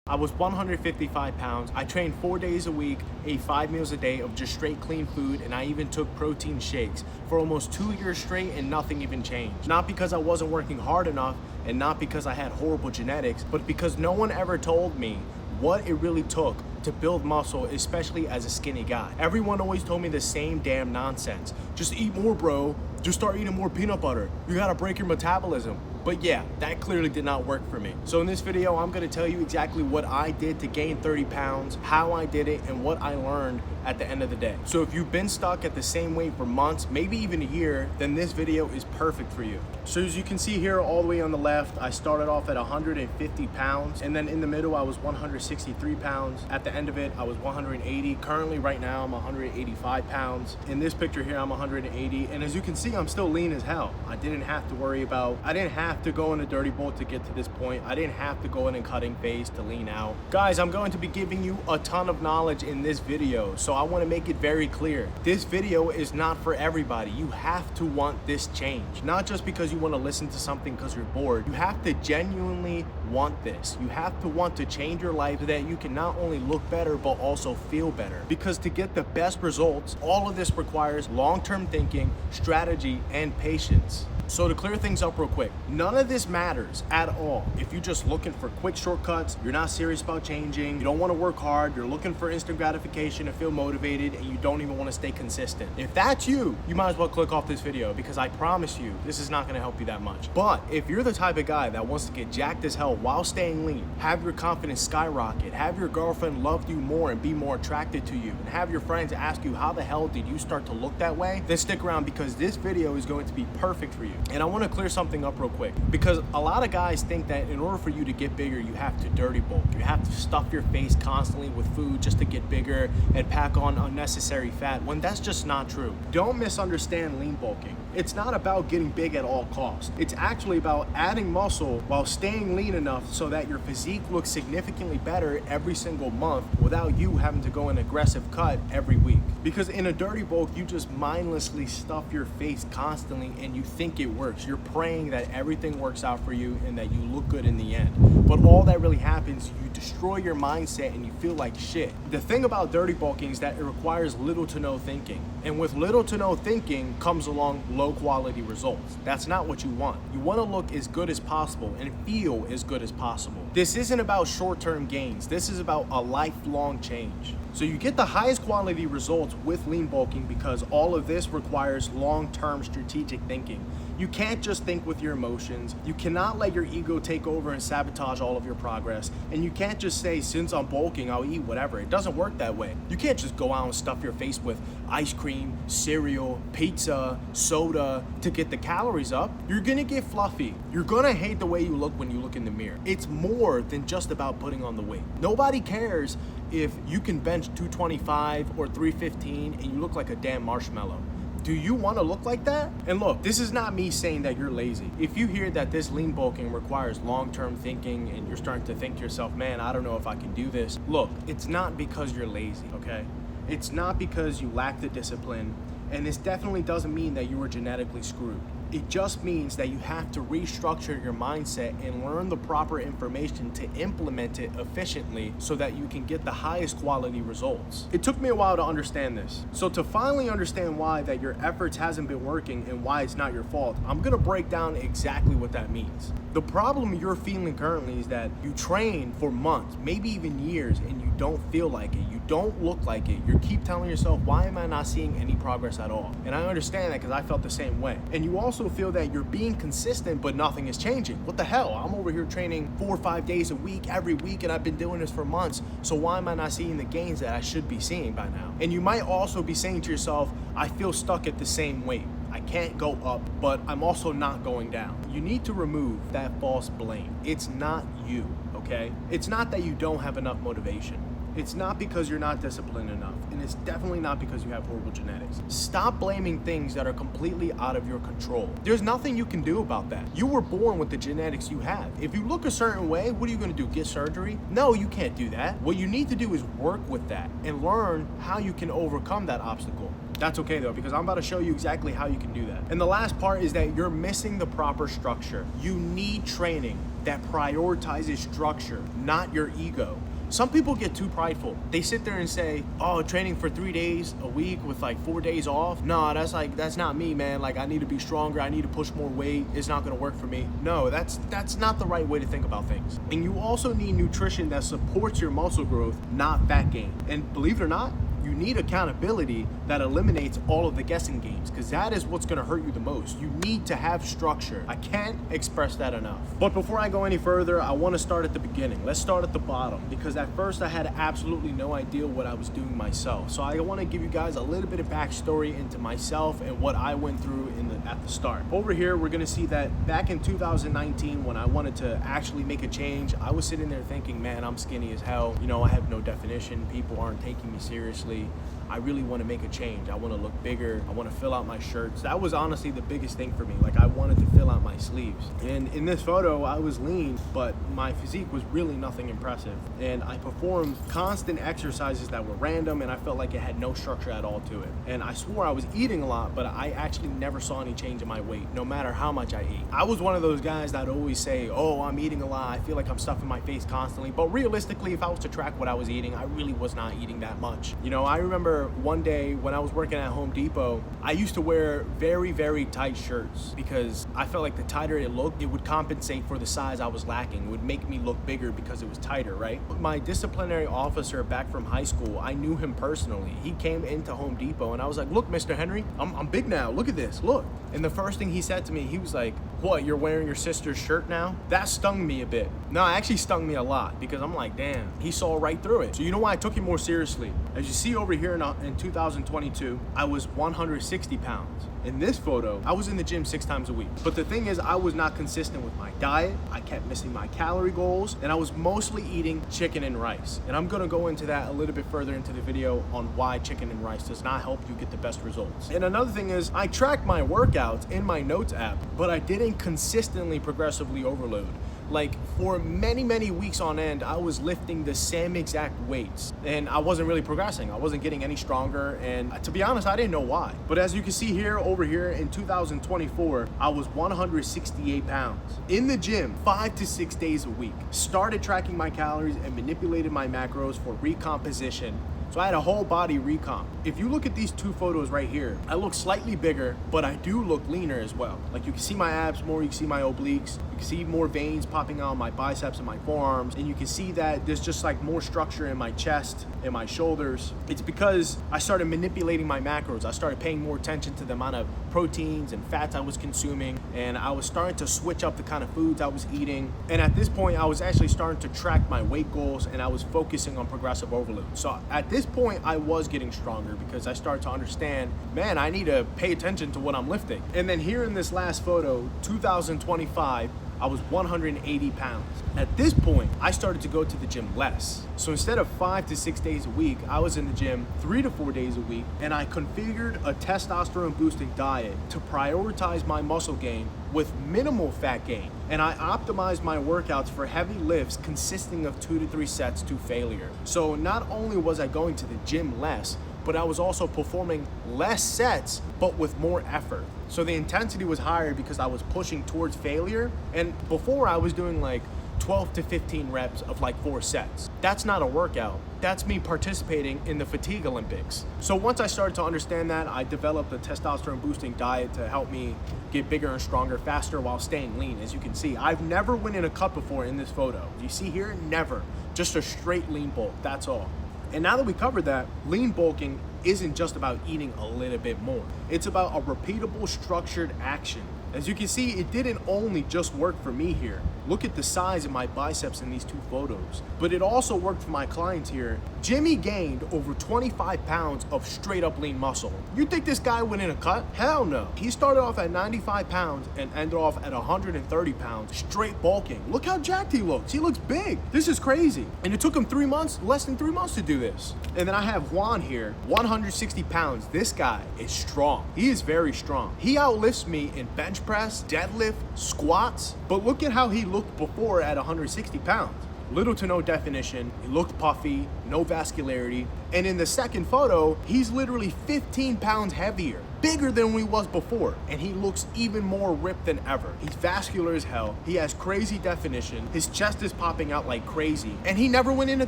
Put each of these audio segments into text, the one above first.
I was 155 pounds. I trained 4 days a week, ate 5 meals a day of just straight clean food, and I even took protein shakes for almost 2 years straight, and nothing even changed. Not because I wasn't working hard enough, and not because I had horrible genetics, but because no one ever told me what it really took to build muscle, especially as a skinny guy. Everyone always told me the same damn nonsense. Just eat more, bro. Just start eating more peanut butter. You gotta break your metabolism. But yeah, that clearly did not work for me. So in this video, I'm gonna tell you exactly what I did to gain 30 pounds, how I did it, and what I learned at the end of the day. So if you've been stuck at the same weight for months, maybe even a year, then this video is perfect for you. So as you can see here, all the way on the left, I started off at 150 pounds, and then in the middle, I was 163 pounds. At the end of it, I was 180. Currently, right now, I'm 185 pounds. In this picture here, I'm 180, and as you can see, I'm still lean as hell. I didn't have to go in a dirty bulk to get to this point. I didn't have to go in a cutting phase to lean out. Guys, I'm going to be giving you a ton of knowledge in this video, so I want to make it very clear. This video is not for everybody. You have to want this change. Not just because you want to listen to something because you're bored. You have to genuinely want this. You have to want to change your life so that you can not only look better, but also feel better. Because to get the best results, all of this requires long-term thinking, strategy, and patience. So to clear things up real quick, none of this matters at all if you're just looking for quick shortcuts, you're not serious about changing, you don't want to work hard, you're looking for instant gratification to feel motivated, and you don't even want to stay consistent. If that's you, you might as well click off this video, because I promise you, this is not going to help you that much. But if you're the type of guy that wants to get jacked as hell while staying lean, have your confidence skyrocket, have your girlfriend love you more and be more attracted to you, and have your friends ask you how the hell did you start to look that way, then stick around, because this video is going to be perfect for you. And I want to clear something up real quick, because a lot of guys think that in order for you to get bigger, you have to dirty bulk. You have to stuff your face constantly with food just to get bigger and pack on unnecessary fat, when that's just not true. Don't misunderstand lean bulking. It's not about getting big at all costs. It's actually about adding muscle while staying lean enough so that your physique looks significantly better every single month without you having to go an aggressive cut every week. Because in a dirty bulk, you just mindlessly stuff your face constantly and you think it works. You're praying that everything works out for you and that you look good in the end. But all that really happens, you destroy your mindset and you feel like shit. The thing about dirty bulking is that it requires little to no thinking. And with little to no thinking comes along low quality results. That's not what you want. You want to look as good as possible and feel as good as possible. This isn't about short-term gains. This is about a lifelong change. So you get the highest quality results with lean bulking because all of this requires long-term strategic thinking. You can't just think with your emotions. You cannot let your ego take over and sabotage all of your progress. And you can't just say, since I'm bulking, I'll eat whatever. It doesn't work that way. You can't just go out and stuff your face with ice cream, cereal, pizza, soda to get the calories up. You're gonna get fluffy. You're gonna hate the way you look when you look in the mirror. It's more than just about putting on the weight. Nobody cares if you can bench 225 or 315 and you look like a damn marshmallow. Do you want to look like that? And look, this is not me saying that you're lazy. If you hear that this lean bulking requires long-term thinking and you're starting to think to yourself, man, I don't know if I can do this. Look, it's not because you're lazy, okay? It's not because you lack the discipline, and this definitely doesn't mean that you were genetically screwed. It just means that you have to restructure your mindset and learn the proper information to implement it efficiently so that you can get the highest quality results. It took me a while to understand this. So to finally understand why that your efforts hasn't been working and why it's not your fault, I'm gonna break down exactly what that means. The problem you're feeling currently is that you train for months, maybe even years, and you don't feel like it. You don't look like it. You keep telling yourself, why am I not seeing any progress at all? And I understand that because I felt the same way. And you also feel that you're being consistent, but nothing is changing. What the hell? I'm over here training 4 or 5 days a week, every week, and I've been doing this for months. So why am I not seeing the gains that I should be seeing by now? And you might also be saying to yourself, I feel stuck at the same weight. I can't go up, but I'm also not going down. You need to remove that false blame. It's not you, okay? It's not that you don't have enough motivation. It's not because you're not disciplined enough, and it's definitely not because you have horrible genetics. Stop blaming things that are completely out of your control. There's nothing you can do about that. You were born with the genetics you have. If you look a certain way, what are you gonna do, get surgery? No, you can't do that. What you need to do is work with that and learn how you can overcome that obstacle. That's okay though, because I'm about to show you exactly how you can do that. And the last part is that you're missing the proper structure. You need training that prioritizes structure, not your ego. Some people get too prideful. They sit there and say, oh, training for 3 days a week with like 4 days off. No, that's not me, man. Like, I need to be stronger. I need to push more weight. It's not gonna work for me. No, that's not the right way to think about things. And you also need nutrition that supports your muscle growth, not fat gain. And believe it or not, you need accountability that eliminates all of the guessing games, because that is what's gonna hurt you the most. You need to have structure. I can't express that enough. But before I go any further, I wanna start at the beginning. Let's start at the bottom, because at first I had absolutely no idea what I was doing myself. So I wanna give you guys a little bit of backstory into myself and what I went through at the start. Over here, we're gonna see that back in 2019, when I wanted to actually make a change, I was sitting there thinking, man, I'm skinny as hell. You know, I have no definition. People aren't taking me seriously. I really want to make a change. I want to look bigger. I want to fill out my shirts. That was honestly the biggest thing for me. Like, I wanted to fill out my sleeves. And in this photo, I was lean, but my physique was really nothing impressive. And I performed constant exercises that were random, and I felt like it had no structure at all to it. And I swore I was eating a lot, but I actually never saw any change in my weight, no matter how much I ate. I was one of those guys that always say, oh, I'm eating a lot. I feel like I'm stuffing my face constantly. But realistically, if I was to track what I was eating, I really was not eating that much. You know, I remember one day when I was working at Home Depot, I used to wear very, very tight shirts because I felt like the tighter it looked, it would compensate for the size I was lacking. It would make me look bigger because it was tighter, right? My disciplinary officer back from high school, I knew him personally. He came into Home Depot and I was like, look, Mr. Henry, I'm big now. Look at this, look. And the first thing he said to me, he was like, what, you're wearing your sister's shirt now? That stung me a bit. No, it actually stung me a lot because I'm like, damn, he saw right through it. So you know why I took it more seriously? As you see over here in 2022, I was 160 pounds. In this photo, I was in the gym 6 times a week. But the thing is, I was not consistent with my diet. I kept missing my calorie goals, and I was mostly eating chicken and rice. And I'm gonna go into that a little bit further into the video on why chicken and rice does not help you get the best results. And another thing is, I tracked my workouts in my notes app, but I didn't consistently progressively overload. Like, for many, many weeks on end, I was lifting the same exact weights and I wasn't really progressing. I wasn't getting any stronger, and to be honest, I didn't know why. But as you can see here, over here in 2024, I was 168 pounds in the gym 5 to 6 days a week. Started tracking my calories and manipulated my macros for recomposition. So I had a whole body recomp. If you look at these 2 photos right here, I look slightly bigger, but I do look leaner as well. Like, you can see my abs more, you can see my obliques, you can see more veins popping out on my biceps and my forearms, and you can see that there's just like more structure in my chest and my shoulders. It's because I started manipulating my macros. I started paying more attention to the amount of proteins and fats I was consuming, and I was starting to switch up the kind of foods I was eating. And at this point, I was actually starting to track my weight goals, and I was focusing on progressive overload. So at this point, I was getting stronger because I started to understand, man, I need to pay attention to what I'm lifting. And then here in this last photo, 2025, I was 180 pounds. At this point, I started to go to the gym less. So instead of 5 to 6 days a week, I was in the gym 3 to 4 days a week, and I configured a testosterone boosting diet to prioritize my muscle gain with minimal fat gain. And I optimized my workouts for heavy lifts consisting of 2 to 3 sets to failure. So not only was I going to the gym less, but I was also performing less sets, but with more effort. So the intensity was higher because I was pushing towards failure. And before, I was doing like 12 to 15 reps of like 4 sets. That's not a workout. That's me participating in the fatigue Olympics. So once I started to understand that, I developed a testosterone boosting diet to help me get bigger and stronger faster while staying lean. As you can see, I've never went in a cut before in this photo. You see here, never. Just a straight lean bulk, that's all. And now that we covered that, lean bulking isn't just about eating a little bit more. It's about a repeatable, structured action. As you can see, it didn't only just work for me here. Look at the size of my biceps in these 2 photos. But it also worked for my clients here. Jimmy gained over 25 pounds of straight up lean muscle. You think this guy went in a cut? Hell no. He started off at 95 pounds and ended off at 130 pounds, straight bulking. Look how jacked he looks. He looks big. This is crazy. And it took him 3 months, less than 3 months to do this. And then I have Juan here, 160 pounds. This guy is strong. He is very strong. He outlifts me in bench press, deadlift, squats. But look at how he looked before at 160 pounds. little to no definition. He looked puffy, no vascularity. And in the second photo, he's literally 15 pounds heavier, bigger than he was before. And he looks even more ripped than ever. He's vascular as hell. He has crazy definition. His chest is popping out like crazy. And he never went in a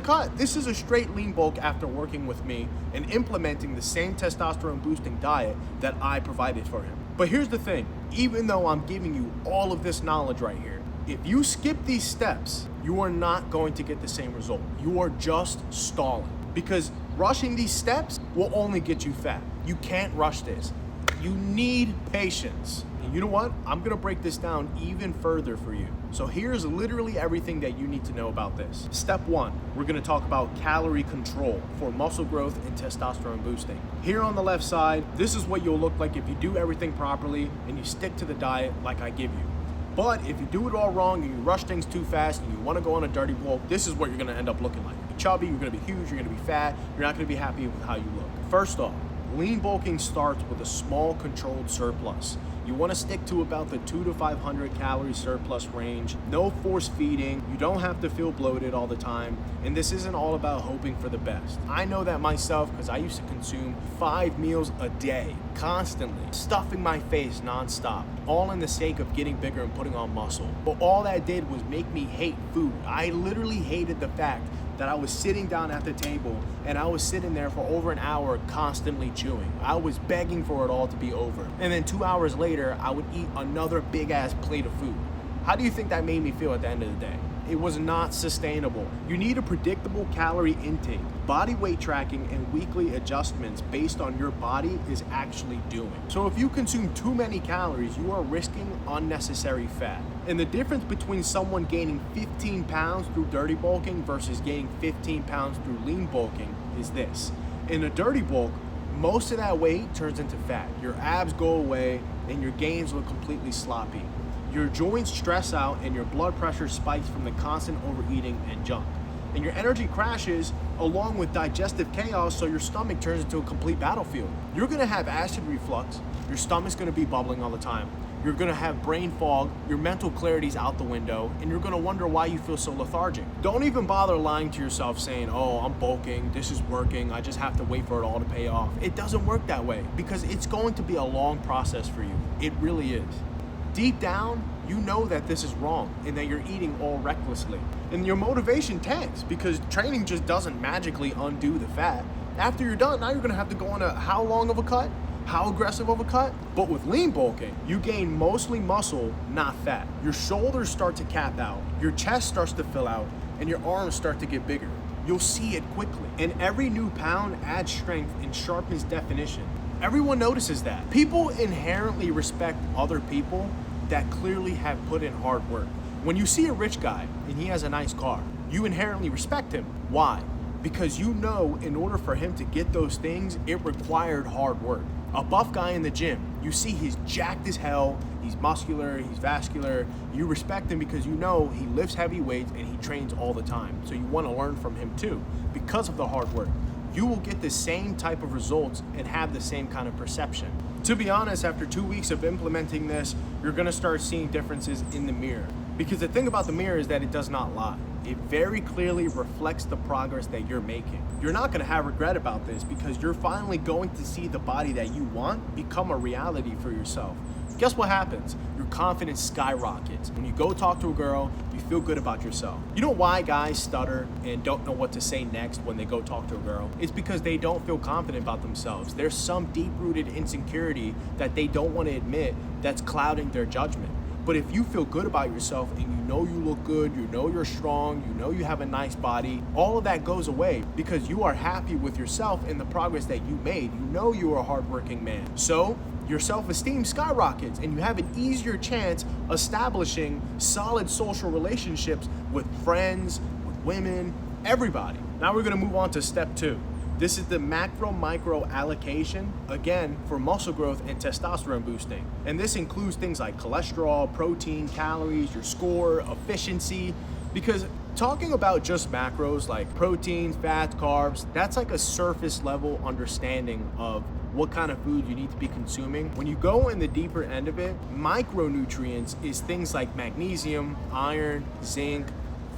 cut. This is a straight lean bulk after working with me and implementing the same testosterone boosting diet that I provided for him. But here's the thing, even though I'm giving you all of this knowledge right here, if you skip these steps, you are not going to get the same result. You are just stalling, because rushing these steps will only get you fat. You can't rush this. You need patience. And you know what? I'm gonna break this down even further for you. So here's literally everything that you need to know about this. Step one, we're gonna talk about calorie control for muscle growth and testosterone boosting. Here on the left side, this is what you'll look like if you do everything properly and you stick to the diet like I give you. But if you do it all wrong and you rush things too fast and you want to go on a dirty bulk, this is what you're going to end up looking like. You're gonna be chubby, you're going to be huge, you're going to be fat, you're not going to be happy with how you look. First off, lean bulking starts with a small controlled surplus. You want to stick to about the 200 to 500 calorie surplus range. No force feeding. You don't have to feel bloated all the time. And this isn't all about hoping for the best. I know that myself because I used to consume 5 meals a day, constantly, stuffing my face nonstop, all in the sake of getting bigger and putting on muscle. But all that did was make me hate food. I literally hated the fact that I was sitting down at the table and I was sitting there for over an hour constantly chewing. I was begging for it all to be over. And then 2 hours later, I would eat another big ass plate of food. How do you think that made me feel at the end of the day? It was not sustainable. You need a predictable calorie intake. Body weight tracking and weekly adjustments based on your body is actually doing. So if you consume too many calories, you are risking unnecessary fat. And the difference between someone gaining 15 pounds through dirty bulking versus gaining 15 pounds through lean bulking is this. In a dirty bulk, most of that weight turns into fat. Your abs go away and your gains look completely sloppy. Your joints stress out and your blood pressure spikes from the constant overeating and junk. And your energy crashes along with digestive chaos, so your stomach turns into a complete battlefield. You're gonna have acid reflux, your stomach's gonna be bubbling all the time, you're gonna have brain fog, your mental clarity's out the window, and you're gonna wonder why you feel so lethargic. Don't even bother lying to yourself saying, oh, I'm bulking, this is working, I just have to wait for it all to pay off. It doesn't work that way, because it's going to be a long process for you. It really is. Deep down, you know that this is wrong and that you're eating all recklessly. And your motivation tanks because training just doesn't magically undo the fat. After you're done, now you're gonna have to go on a how long of a cut? How aggressive of a cut? But with lean bulking, you gain mostly muscle, not fat. Your shoulders start to cap out, your chest starts to fill out, and your arms start to get bigger. You'll see it quickly. And every new pound adds strength and sharpens definition. Everyone notices that. People inherently respect other people that clearly have put in hard work. When you see a rich guy and he has a nice car, you inherently respect him. Why? Because you know in order for him to get those things, it required hard work. A buff guy in the gym, you see he's jacked as hell, he's muscular, he's vascular. You respect him because you know he lifts heavy weights and he trains all the time. So you want to learn from him too because of the hard work. You will get the same type of results and have the same kind of perception. To be honest, after 2 weeks of implementing this, you're gonna start seeing differences in the mirror. Because the thing about the mirror is that it does not lie. It very clearly reflects the progress that you're making. You're not gonna have regret about this because you're finally going to see the body that you want become a reality for yourself. Guess what happens? Your confidence skyrockets. When you go talk to a girl, you feel good about yourself. You know why guys stutter and don't know what to say next when they go talk to a girl? It's because they don't feel confident about themselves. There's some deep-rooted insecurity that they don't want to admit that's clouding their judgment. But if you feel good about yourself and you know you look good, you know you're strong, you know you have a nice body, all of that goes away because you are happy with yourself and the progress that you made. You know you are a hardworking man. So your self-esteem skyrockets and you have an easier chance establishing solid social relationships with friends, with women, everybody. Now we're gonna move on to step 2. This is the macro-micro allocation, again, for muscle growth and testosterone boosting. And this includes things like cholesterol, protein, calories, your score, efficiency, because talking about just macros like proteins, fats, carbs, that's like a surface level understanding of what kind of food you need to be consuming. When you go in the deeper end of it, micronutrients is things like magnesium, iron, zinc,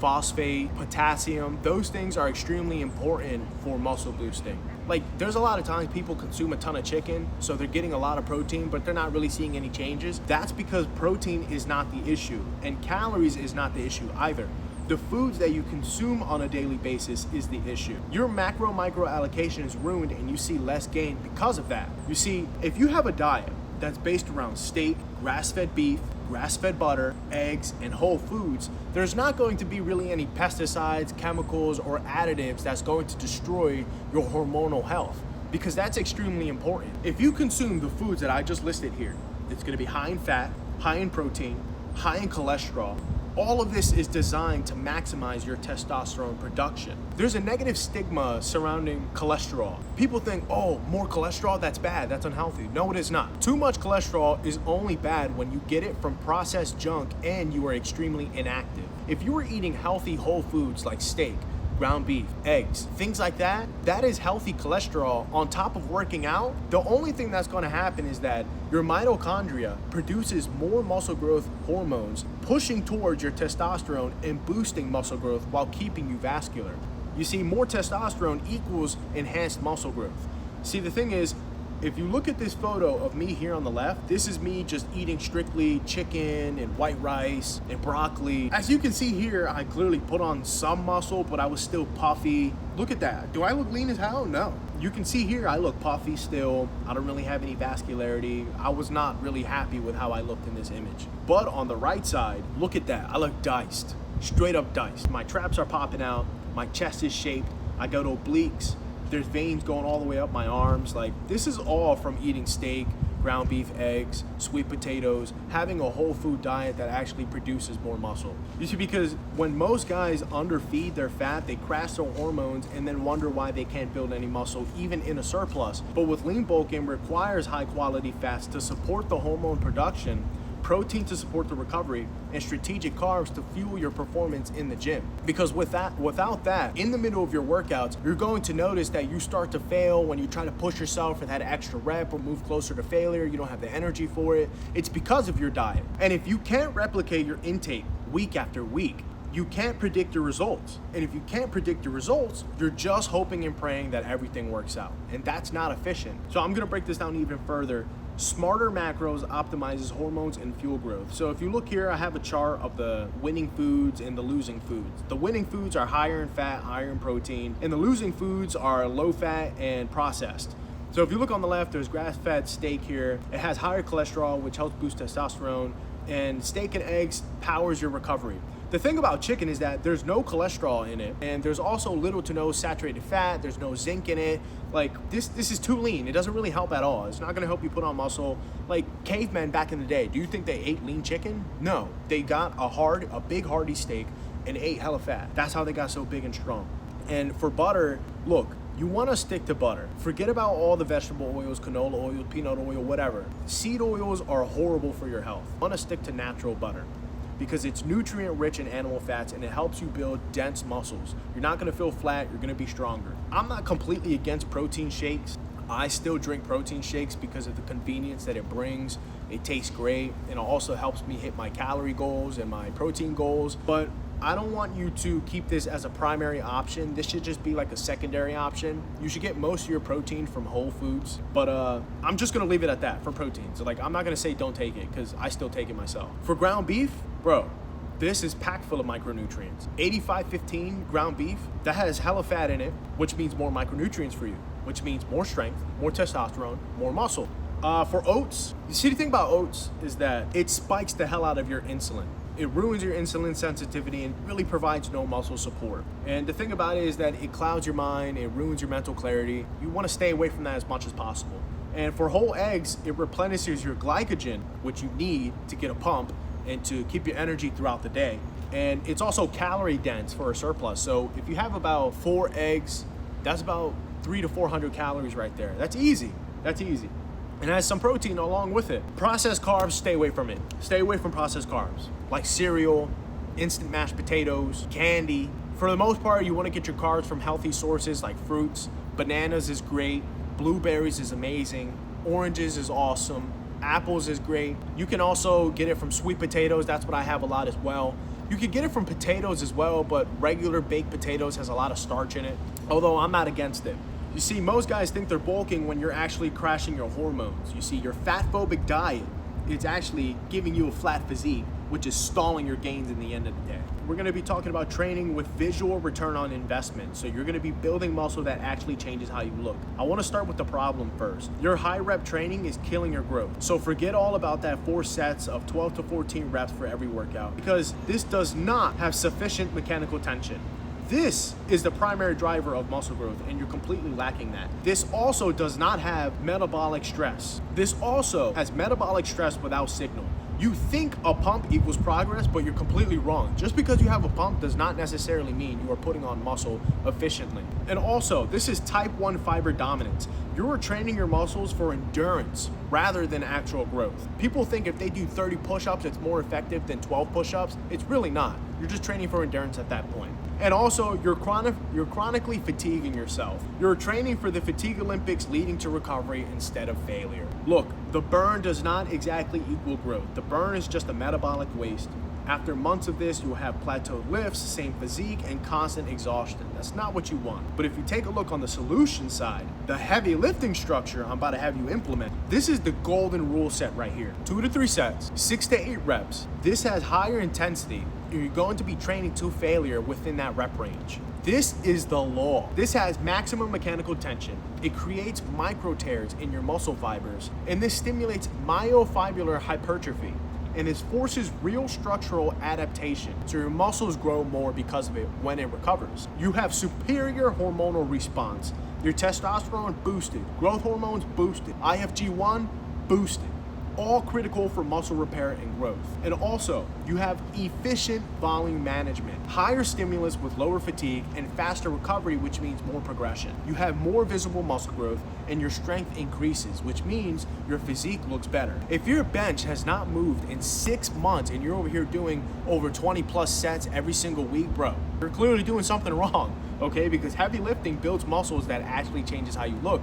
phosphate, potassium. Those things are extremely important for muscle boosting. Like, there's a lot of times people consume a ton of chicken, so they're getting a lot of protein, but they're not really seeing any changes. That's because protein is not the issue, and calories is not the issue either. The foods that you consume on a daily basis is the issue. Your macro-micro allocation is ruined and you see less gain because of that. You see, if you have a diet that's based around steak, grass-fed beef, grass-fed butter, eggs, and whole foods, there's not going to be really any pesticides, chemicals, or additives that's going to destroy your hormonal health, because that's extremely important. If you consume the foods that I just listed here, it's gonna be high in fat, high in protein, high in cholesterol. All of this is designed to maximize your testosterone production. There's a negative stigma surrounding cholesterol. People think, oh, more cholesterol, that's bad, that's unhealthy. No, it is not. Too much cholesterol is only bad when you get it from processed junk and you are extremely inactive. If you are eating healthy whole foods like steak, ground beef, eggs, things like that, that is healthy cholesterol on top of working out. The only thing that's going to happen is that your mitochondria produces more muscle growth hormones, pushing towards your testosterone and boosting muscle growth while keeping you vascular. You see, more testosterone equals enhanced muscle growth. See, the thing is, if you look at this photo of me here on the left, this is me just eating strictly chicken and white rice and broccoli. As you can see here, I clearly put on some muscle, but I was still puffy. Look at that. Do I look lean as hell? No. You can see here, I look puffy still. I don't really have any vascularity. I was not really happy with how I looked in this image. But on the right side, look at that. I look diced, straight up diced. My traps are popping out. My chest is shaped. I go to obliques. There's veins going all the way up my arms. Like, this is all from eating steak, ground beef, eggs, sweet potatoes, having a whole food diet that actually produces more muscle. You see, because when most guys underfeed their fat, they crash their hormones and then wonder why they can't build any muscle, even in a surplus. But with lean bulking requires high quality fats to support the hormone production, protein to support the recovery, and strategic carbs to fuel your performance in the gym. Because without that, in the middle of your workouts, you're going to notice that you start to fail when you try to push yourself for that extra rep or move closer to failure. You don't have the energy for it. It's because of your diet. And if you can't replicate your intake week after week, you can't predict your results. And if you can't predict your results, you're just hoping and praying that everything works out. And that's not efficient. So I'm gonna break this down even further. Smarter macros optimizes hormones and fuel growth. So if you look here, I have a chart of the winning foods and the losing foods. The winning foods are higher in fat, higher in protein, and the losing foods are low fat and processed. So if you look on the left, there's grass-fed steak here. It has higher cholesterol, which helps boost testosterone, and steak and eggs powers your recovery. The thing about chicken is that there's no cholesterol in it, and there's also little to no saturated fat. There's no zinc in it. Like, this is too lean. It doesn't really help at all. It's not gonna help you put on muscle. Like cavemen back in the day, do you think they ate lean chicken? No, they got a big hearty steak and ate hella fat. That's how they got so big and strong. And for butter, look, you want to stick to butter. Forget about all the vegetable oils, canola oil, peanut oil, whatever. Seed oils are horrible for your health. You want to stick to natural butter because it's nutrient rich in animal fats and it helps you build dense muscles. You're not going to feel flat, you're going to be stronger. I'm not completely against protein shakes. I still drink protein shakes because of the convenience that it brings. It tastes great, and it also helps me hit my calorie goals and my protein goals. But I don't want you to keep this as a primary option. This should just be like a secondary option. You should get most of your protein from whole foods, but I'm just gonna leave it at that for protein. So like, I'm not gonna say don't take it because I still take it myself. For ground beef, bro, this is packed full of micronutrients. 85-15 ground beef, that has hella fat in it, which means more micronutrients for you, which means more strength, more testosterone, more muscle. For oats, you see, the thing about oats is that it spikes the hell out of your insulin. It ruins your insulin sensitivity and really provides no muscle support. And the thing about it is that it clouds your mind, it ruins your mental clarity. You want to stay away from that as much as possible. And for whole eggs, it replenishes your glycogen, which you need to get a pump and to keep your energy throughout the day. And it's also calorie dense for a surplus. So if you have about 4 eggs, that's about 300 to 400 calories right there. That's easy. That's easy. And it has some protein along with it. Processed carbs, stay away from it. Stay away from processed carbs, like cereal, instant mashed potatoes, candy. For the most part, you want to get your carbs from healthy sources like fruits. Bananas is great. Blueberries is amazing. Oranges is awesome. Apples is great. You can also get it from sweet potatoes. That's what I have a lot as well. You could get it from potatoes as well, but regular baked potatoes has a lot of starch in it, although I'm not against it. You see, most guys think they're bulking when you're actually crashing your hormones. You see, your fat-phobic diet, it's actually giving you a flat physique, which is stalling your gains in the end of the day. We're gonna be talking about training with visual return on investment. So you're gonna be building muscle that actually changes how you look. I wanna start with the problem first. Your high rep training is killing your growth. So forget all about that 4 sets of 12 to 14 reps for every workout, because this does not have sufficient mechanical tension. This is the primary driver of muscle growth, and you're completely lacking that. This also does not have metabolic stress. This also has metabolic stress without signal. You think a pump equals progress, but you're completely wrong. Just because you have a pump does not necessarily mean you are putting on muscle efficiently. And also, this is type 1 fiber dominance. You're training your muscles for endurance rather than actual growth. People think if they do 30 push-ups, it's more effective than 12 push-ups. It's really not. You're just training for endurance at that point. And also, you're chronically fatiguing yourself. You're training for the fatigue Olympics, leading to recovery instead of failure. Look, the burn does not exactly equal growth. The burn is just a metabolic waste. After months of this, you'll have plateaued lifts, same physique, and constant exhaustion. That's not what you want. But if you take a look on the solution side, the heavy lifting structure I'm about to have you implement, this is the golden rule set right here. 2 to 3 sets, 6 to 8 reps. This has higher intensity. You're going to be training to failure within that rep range. This is the law. This has maximum mechanical tension. It creates micro tears in your muscle fibers, and this stimulates myofibrillar hypertrophy. And this forces real structural adaptation, so your muscles grow more because of it when it recovers. You have superior hormonal response. Your testosterone boosted, growth hormones boosted, IFG1 boosted. All critical for muscle repair and growth. And also, you have efficient volume management, higher stimulus with lower fatigue, and faster recovery, which means more progression. You have more visible muscle growth, and your strength increases, which means your physique looks better. If your bench has not moved in 6 months and you're over here doing over 20 plus sets every single week, bro, you're clearly doing something wrong, okay? Because heavy lifting builds muscles that actually changes how you look.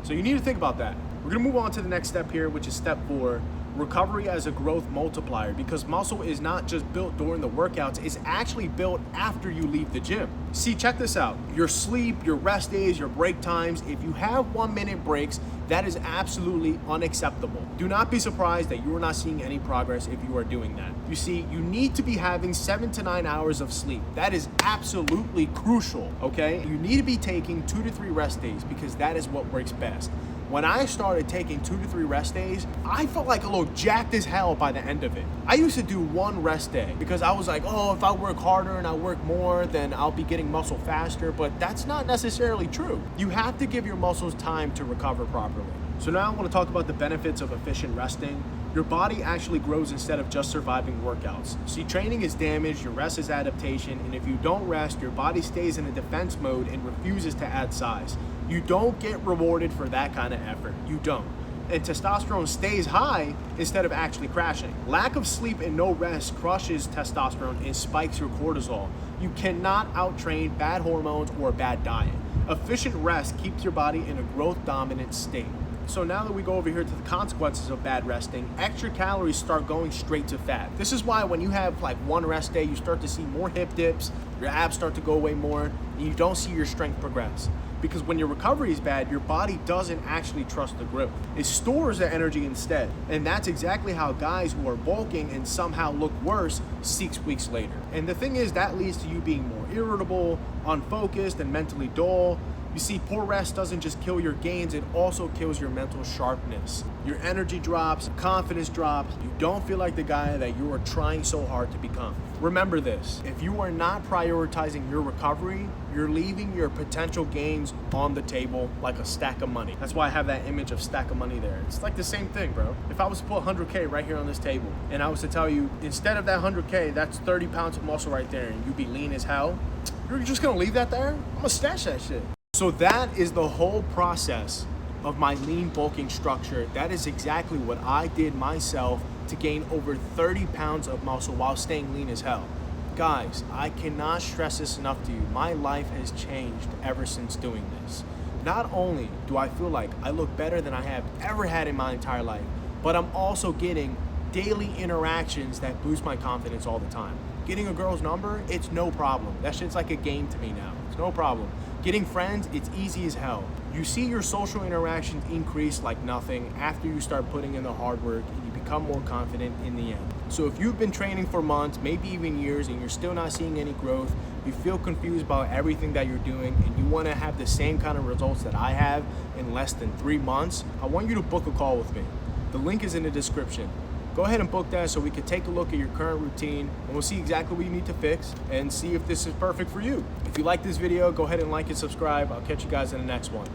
So you need to think about that. We're gonna move on to the next step here, which is step 4, recovery as a growth multiplier, because muscle is not just built during the workouts, it's actually built after you leave the gym. See, check this out. Your sleep, your rest days, your break times, if you have 1-minute breaks, that is absolutely unacceptable. Do not be surprised that you are not seeing any progress if you are doing that. You see, you need to be having 7 to 9 hours of sleep. That is absolutely crucial, okay? You need to be taking 2 to 3 rest days, because that is what works best. When I started taking 2 to 3 rest days, I felt like a little jacked as hell by the end of it. I used to do 1 rest day because I was like, oh, if I work harder and I work more, then I'll be getting muscle faster, but that's not necessarily true. You have to give your muscles time to recover properly. So now I want to talk about the benefits of efficient resting. Your body actually grows instead of just surviving workouts. See, training is damage, your rest is adaptation, and if you don't rest, your body stays in a defense mode and refuses to add size. You don't get rewarded for that kind of effort. You don't. And testosterone stays high instead of actually crashing. Lack of sleep and no rest crushes testosterone and spikes your cortisol. You cannot out-train bad hormones or a bad diet. Efficient rest keeps your body in a growth-dominant state. So now that we go over here to the consequences of bad resting, extra calories start going straight to fat. This is why when you have like 1 rest day, you start to see more hip dips, your abs start to go away more, and you don't see your strength progress. Because when your recovery is bad, your body doesn't actually trust the growth. It stores the energy instead. And that's exactly how guys who are bulking and somehow look worse 6 weeks later. And the thing is, that leads to you being more irritable, unfocused, and mentally dull. You see, poor rest doesn't just kill your gains, it also kills your mental sharpness. Your energy drops, confidence drops, you don't feel like the guy that you are trying so hard to become. Remember this, if you are not prioritizing your recovery, you're leaving your potential gains on the table like a stack of money. That's why I have that image of stack of money there. It's like the same thing, bro. If I was to put 100K right here on this table, and I was to tell you, instead of that 100K, that's 30 pounds of muscle right there, and you be lean as hell, you're just gonna leave that there? I'm gonna stash that shit. So that is the whole process of my lean bulking structure. That is exactly what I did myself to gain over 30 pounds of muscle while staying lean as hell. Guys, I cannot stress this enough to you. My life has changed ever since doing this. Not only do I feel like I look better than I have ever had in my entire life, but I'm also getting daily interactions that boost my confidence all the time. Getting a girl's number, it's no problem. That shit's like a game to me now. It's no problem. Getting friends, it's easy as hell. You see your social interactions increase like nothing after you start putting in the hard work and you become more confident in the end. So if you've been training for months, maybe even years, and you're still not seeing any growth, you feel confused about everything that you're doing, and you want to have the same kind of results that I have in less than 3 months, I want you to book a call with me. The link is in the description. Go ahead and book that so we can take a look at your current routine, and we'll see exactly what you need to fix and see if this is perfect for you. If you like this video, go ahead and like and subscribe. I'll catch you guys in the next one.